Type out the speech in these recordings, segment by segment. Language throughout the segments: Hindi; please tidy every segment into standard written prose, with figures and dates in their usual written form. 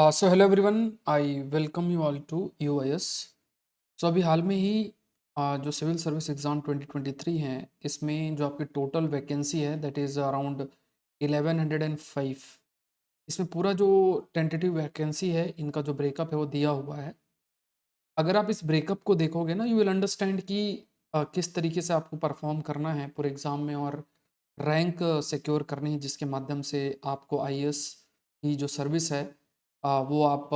So hello everyone, I welcome you all to UIS. So अभी हाल में ही जो सिविल सर्विस एग्ज़ाम 2023 हैं, इसमें जो आपकी टोटल वैकेंसी है दैट इज़ अराउंड 1105। इसमें पूरा जो टेंटेटिव वैकेंसी है, इनका जो ब्रेकअप है वो दिया हुआ है। अगर आप इस ब्रेकअप को देखोगे ना, यू विल अंडरस्टैंड कि किस तरीके से आपको परफॉर्म करना है पूरे एग्ज़ाम में और रैंक सिक्योर करनी है, जिसके माध्यम से आपको आईएएस की जो सर्विस है वो आप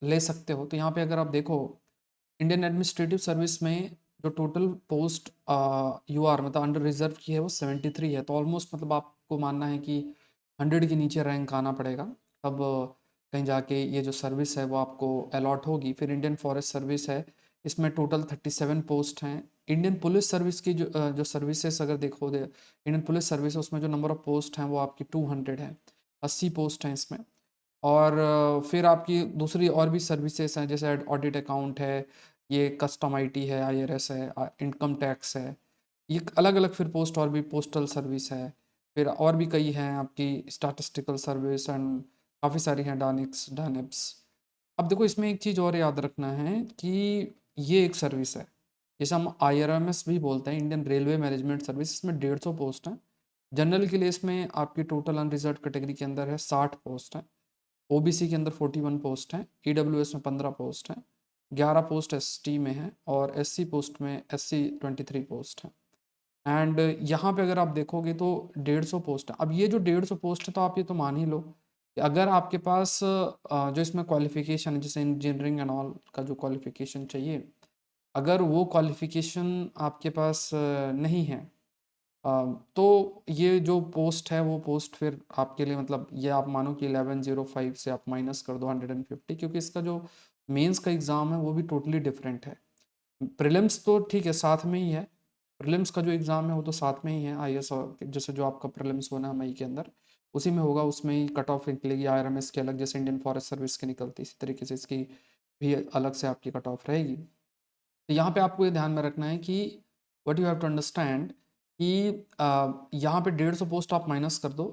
ले सकते हो। तो यहाँ पे अगर आप देखो, इंडियन एडमिनिस्ट्रेटिव सर्विस में जो टोटल पोस्ट यूआर मतलब अंडर रिजर्व की है वो 73 है। तो ऑलमोस्ट मतलब आपको मानना है कि 100 के नीचे रैंक आना पड़ेगा, तब कहीं जाके ये जो सर्विस है वो आपको अलॉट होगी। फिर इंडियन फॉरेस्ट सर्विस है, इसमें टोटल 37 पोस्ट हैं। इंडियन पुलिस सर्विस की जो सर्विसेज अगर देखो इंडियन पुलिस सर्विस है, उसमें जो नंबर ऑफ पोस्ट हैं वो आपकी 200 है, 80 पोस्ट हैं इसमें। और फिर आपकी दूसरी और भी सर्विसेज हैं, जैसे ऑडिट अकाउंट है, ये कस्टम आईटी है, आईआरएस है, इनकम टैक्स है। ये अलग अलग फिर पोस्ट और भी पोस्टल सर्विस है। फिर और भी कई हैं आपकी स्टैटिस्टिकल सर्विस एंड काफ़ी सारी हैं, डानिक्स डानिप्स। अब देखो, इसमें एक चीज़ और याद रखना है कि ये एक सर्विस है, जैसे हम आईआरएमएस भी बोलते हैं, इंडियन रेलवे मैनेजमेंट सर्विस। इसमें 150 पोस्ट हैं। जनरल के लिए इसमें आपकी टोटल अनरिजर्व कैटेगरी के अंदर है 60 पोस्ट हैं। ओबीसी के अंदर 41 पोस्ट हैं। ईडब्ल्यूएस में 15 पोस्ट हैं। 11 पोस्ट एसटी में है और एससी पोस्ट में एससी 23 पोस्ट हैं। एंड यहाँ पे अगर आप देखोगे तो 150 पोस्ट है। अब ये जो 150 पोस्ट है, तो आप ये तो मान ही लो कि अगर आपके पास जो इसमें क्वालिफिकेशन है, जैसे इंजीनियरिंग एंड ऑल का जो क्वालिफिकेशन चाहिए, अगर वो क्वालिफिकेशन आपके पास नहीं है, तो ये जो पोस्ट है वो पोस्ट फिर आपके लिए, मतलब ये आप मानो कि 1105 से आप माइनस कर दो 150, क्योंकि इसका जो मेंस का एग्ज़ाम है वो भी टोटली डिफरेंट है। प्रीलिम्स तो ठीक है, साथ में ही है। प्रीलिम्स का जो एग्ज़ाम है वो तो साथ में ही है, आईएएस और जैसे जो आपका प्रीलिम्स होना है मई के अंदर, उसी में होगा, उसमें ही कट ऑफ निकलेगी। आईआरएमएस की अलग, जैसे इंडियन फॉरेस्ट सर्विस की निकलती, इसी तरीके से इसकी भी अलग से आपकी कट ऑफ रहेगी। तो यहाँ पे आपको ये ध्यान में रखना है कि what you have to understand कि यहाँ पे 150 पोस्ट आप माइनस कर दो।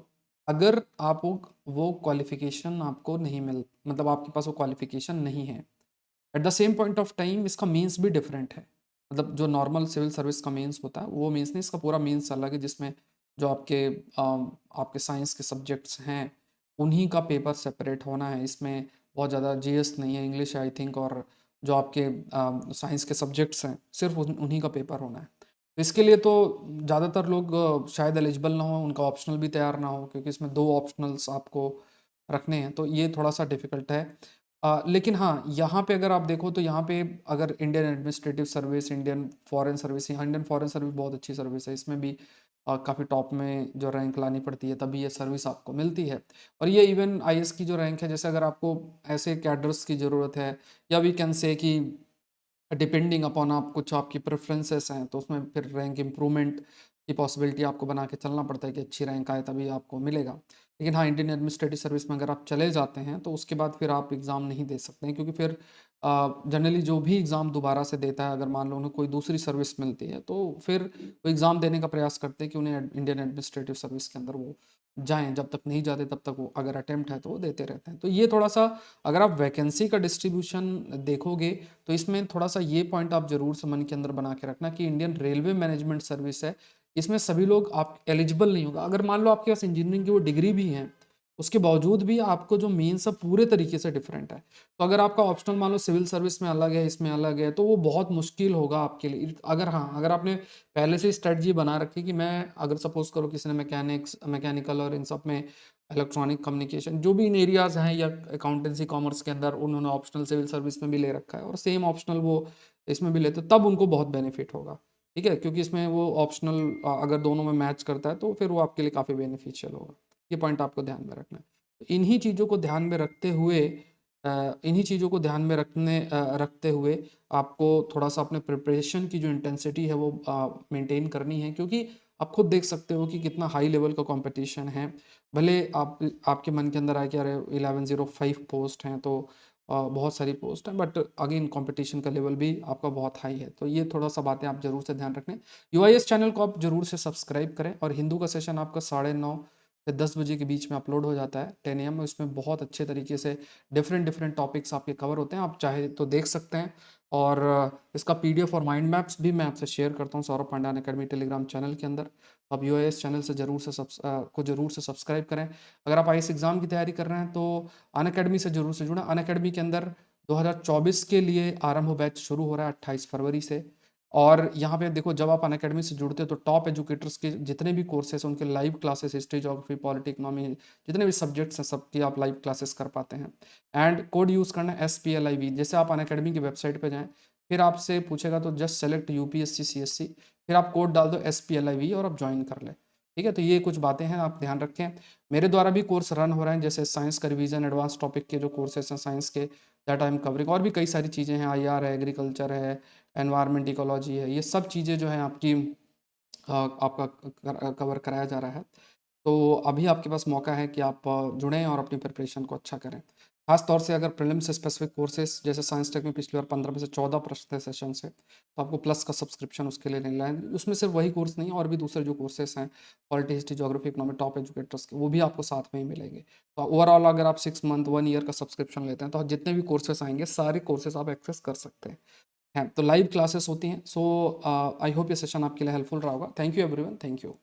अगर आप वो क्वालिफिकेशन आपको नहीं मिल, मतलब आपके पास वो क्वालिफिकेशन नहीं है, at the same point of time इसका मीन्स भी डिफरेंट है। मतलब जो नॉर्मल सिविल सर्विस का मीन्स होता है वो मीन्स नहीं, इसका पूरा मीन्स अलग है, जिसमें जो आपके साइंस के सब्जेक्ट्स हैं उन्हीं का पेपर सेपरेट होना है। इसमें बहुत ज़्यादा जीएस नहीं है, इंग्लिश आई थिंक, और जो आपके साइंस के सब्जेक्ट्स हैं सिर्फ उन्हीं का पेपर होना है। तो इसके लिए तो ज़्यादातर लोग शायद एलिजिबल ना हो, उनका ऑप्शनल भी तैयार ना हो, क्योंकि इसमें 2 ऑप्शनल्स आपको रखने हैं, तो ये थोड़ा सा डिफ़िकल्ट है। लेकिन हाँ, यहाँ पे अगर आप देखो तो यहाँ पे अगर Indian administrative service, Indian foreign service, यहाँ इंडियन फॉरेन सर्विस बहुत अच्छी सर्विस है, इसमें भी काफ़ी टॉप में जो रैंक लानी पड़ती है तभी ये सर्विस आपको मिलती है। और ये इवन आईएएस की जो रैंक है, जैसे अगर आपको ऐसे कैडर्स की ज़रूरत है, या वी कैन से कि डिपेंडिंग अपॉन आप कुछ आपकी प्रेफरेंसेस हैं, तो उसमें फिर रैंक इम्प्रूवमेंट की पॉसिबिलिटी आपको बना के चलना पड़ता है कि अच्छी रैंक आए तभी आपको मिलेगा। लेकिन हाँ, इंडियन एडमिनिस्ट्रेटिव सर्विस में अगर आप चले जाते हैं तो उसके बाद फिर आप एग्ज़ाम नहीं दे सकते हैं, क्योंकि फिर जनरली जो भी एग्ज़ाम दोबारा से देता है, अगर मान लो उन्हें कोई दूसरी सर्विस मिलती है, तो फिर वो एग्ज़ाम देने का प्रयास करते हैं कि उन्हें इंडियन एडमिनिस्ट्रेटिव सर्विस के अंदर वो जाएँ। जब तक नहीं जाते तब तक वो अगर अटेम्प्ट है तो वो देते रहते हैं। तो ये थोड़ा-सा, अगर आप वैकेंसी का डिस्ट्रीब्यूशन देखोगे तो इसमें थोड़ा-सा ये पॉइंट आप ज़रूर से मन के अंदर बना के रखना कि इंडियन रेलवे मैनेजमेंट सर्विस है, इसमें सभी लोग आप एलिजिबल नहीं होगा। अगर मान लो आपके पास इंजीनियरिंग की वो डिग्री भी है, उसके बावजूद भी आपको जो मेंस है पूरे तरीके से डिफरेंट है। तो अगर आपका ऑप्शनल मान लो सिविल सर्विस में अलग है, इसमें अलग है, तो वो बहुत मुश्किल होगा आपके लिए। अगर हाँ, अगर आपने पहले से स्ट्रेटजी बना रखी कि मैं, अगर सपोज़ करो किसी ने मैकेनिकल और इन सब में, इलेक्ट्रॉनिक कम्युनिकेशन, जो भी इन एरियाज़ हैं, या अकाउंटेंसी कॉमर्स के अंदर उन्होंने ऑप्शनल सिविल सर्विस में भी ले रखा है और सेम ऑप्शनल वो इसमें भी लेते, तब उनको बहुत बेनिफिट होगा। ठीक है? क्योंकि इसमें वो ऑप्शनल अगर दोनों में मैच करता है तो फिर वो आपके लिए काफ़ी बेनिफिशियल होगा। ये पॉइंट आपको ध्यान में रखना है। तो इन्हीं चीज़ों को ध्यान में रखते हुए इन्हीं चीज़ों को ध्यान में रखते हुए आपको थोड़ा-सा अपने प्रिपरेशन की जो इंटेंसिटी है वो मेंटेन करनी है, क्योंकि आप खुद देख सकते हो कि कितना हाई लेवल का कॉम्पिटिशन है। भले आपके मन के अंदर आए कि अरे 1105 पोस्ट हैं, तो बहुत सारी पोस्ट हैं, बट अगेन कंपटीशन का लेवल भी आपका बहुत हाई है। तो ये थोड़ा-सा बातें आप ज़रूर से ध्यान रखें। यूआईएस चैनल को आप ज़रूर से सब्सक्राइब करें, और हिंदू का सेशन आपका 9:30 फिर 10 बजे के बीच में अपलोड हो जाता है 10 AM। इसमें बहुत अच्छे तरीके से डिफरेंट डिफरेंट टॉपिक्स आपके कवर होते हैं, आप चाहे तो देख सकते हैं। और इसका PDF और माइंड मैप्स भी मैं आपसे शेयर करता हूँ Saurabh Pandian academy Telegram channel के अंदर। आप यूआईएस चैनल से जरूर से सब्सक्राइब करें। अगर आप आईएएस एग्जाम की तैयारी कर रहे हैं तो अनअकैडमी से जरूर से जुड़ें। अनअकैडमी के अंदर 2024 के लिए आरंभ बैच शुरू हो रहा है 28 फरवरी से। और यहाँ पे देखो, जब आप अनअकैडमी से जुड़ते हो तो टॉप एजुकेटर्स के जितने भी कोर्सेस हैं उनके live classes, history, geography, polity, economy, जितने भी सब्जेक्ट्स हैं सबकी आप लाइव क्लासेस कर पाते हैं। एंड कोड यूज़ करना है SPLIV। जैसे आप अनअकैडमी की वेबसाइट पे जाएं, फिर आपसे पूछेगा तो जस्ट सेलेक्ट UPSC CSC, फिर आप कोड डाल दो SPLIV और आप ज्वाइन कर ले। ठीक है, तो ये कुछ बातें हैं, आप ध्यान रखें। मेरे द्वारा भी कोर्स रन हो रहे हैं, जैसे साइंस का रिवीजन, एडवांस टॉपिक के जो कोर्सेस हैं साइंस के, दैट आई एम कवरिंग। और भी कई सारी चीज़ें हैं, IR है, एग्रीकल्चर है, एनवायरमेंट इकोलॉजी है, ये सब चीज़ें जो हैं आपकी आपका कवर कराया जा रहा है। तो अभी आपके पास मौका है कि आप जुड़ें और अपनी प्रिपरेशन को अच्छा करें। खास तौर से अगर प्रीलिम्स से स्पेसिफिक कोर्सेज, जैसे साइंस टेक में पिछली बार 15 में से 14 प्रश्न थे सेशन से, तो आपको प्लस का सब्सक्रिप्शन उसके लिए लेना है। उसमें सिर्फ वही कोर्स नहीं, और भी दूसरे जो कोर्सेज हैं, polity, history, geography, economy, top educators के, वो भी आपको साथ में ही मिलेंगे। तो ओवरऑल अगर आप 6 मंथ 1 ईयर का सब्सक्रिप्शन लेते हैं तो जितने भी कोर्सेस आएंगे सारे कोर्सेज आप एक्सेस कर सकते हैं। तो लाइव क्लासेस होती हैं। सो आई होप ये सेशन आपके लिए हेल्पफुल रहा होगा। Thank you everyone, thank you.